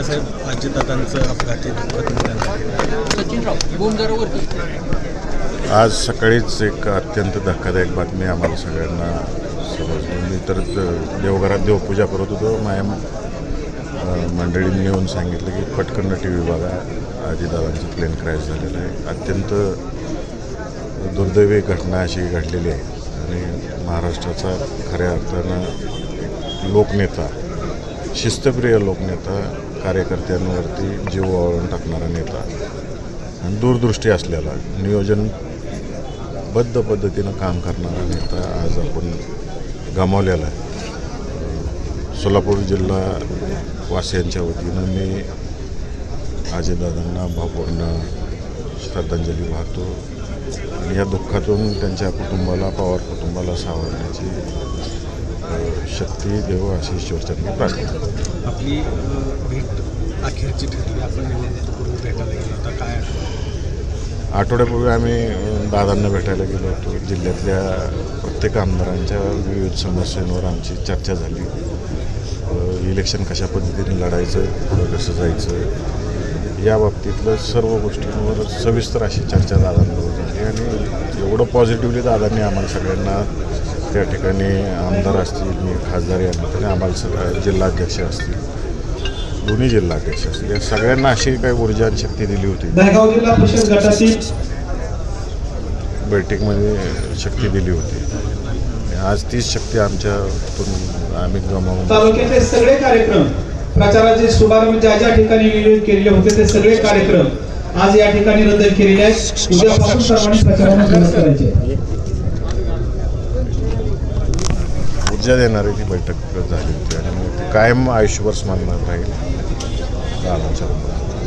साहेब अजितदादांचं अपघाती आज सकाळीच एक अत्यंत धक्कादायक बातमी आम्हाला सगळ्यांना समजली. मी तर देवघरात देवपूजा करत होतो. माझ्या मंडळींनी येऊन सांगितलं की पटकन टी व्ही बघा, अजितदादांचं प्लेन क्रॅश झालेलं आहे. अत्यंत दुर्दैवी घटना अशी घडलेली आहे आणि महाराष्ट्राचा खऱ्या अर्थानं एक लोकनेता, शिस्तप्रिय लोकनेता, कार्यकर्त्यांवरती जीव ओवाळून टाकणारा नेता आणि दूरदृष्टी असलेला, नियोजनबद्ध पद्धतीनं काम करणारा नेता आज आपण गमावलेला आहे. सोलापूर जिल्हा वासियांच्या वतीनं मी अजितदादांना भावपूर्ण श्रद्धांजली वाहतो आणि या दुःखातून त्यांच्या कुटुंबाला, पवार कुटुंबाला सावरण्याची शक्ती देव अशी ईश्वरचरणी प्रार्थना. आपली भेट अखेरची ठरली, आपण निवडणुकीपूर्वी भेटायला गेलो होता. काय आठवड्यापूर्वी आम्ही दादांना भेटायला गेलो होतो. जिल्ह्यातल्या प्रत्येक आमदारांच्या विविध समस्यांवर आमची चर्चा झाली. इलेक्शन कशा पद्धतीने लढायचं, पुढं कसं जायचं, या बाबतीतलं सर्व गोष्टींवर सविस्तर अशी चर्चा दादांबरोबर झाली आणि एवढं पॉझिटिव्हली दादांनी आम्हाला सगळ्यांना त्या ठिकाणी, आमदार असतील, मी खासदार या नात्याने, आम्हाला सगळ्या जिल्हाध्यक्ष असतील, दोन्ही जिल्हाध्यक्ष असतील, या सगळ्यांना अशी काही ऊर्जा आणि शक्ती दिली होती. दहगाव जिल्हा परिषद गटातील बैठकीमध्ये शक्ती दिली होती. आज तीच शक्ती आमच्यातून आम्ही गमावून. तालुक्याचे सगळे कार्यक्रम, प्रचाराचे शुभारंभ ज्या ज्या ठिकाणी नियोजित केलेले होते ते सगळे कार्यक्रम आज या ठिकाणी रद्द केलेले आहेत. उद्यापासून सर्वांनी प्रचाराला सुरुवात करायची. ऊर्जा देणारी ती बैठक झाली होती आणि कायम आयुष्यभर स्मरणात राहील दादांच्या रूपात.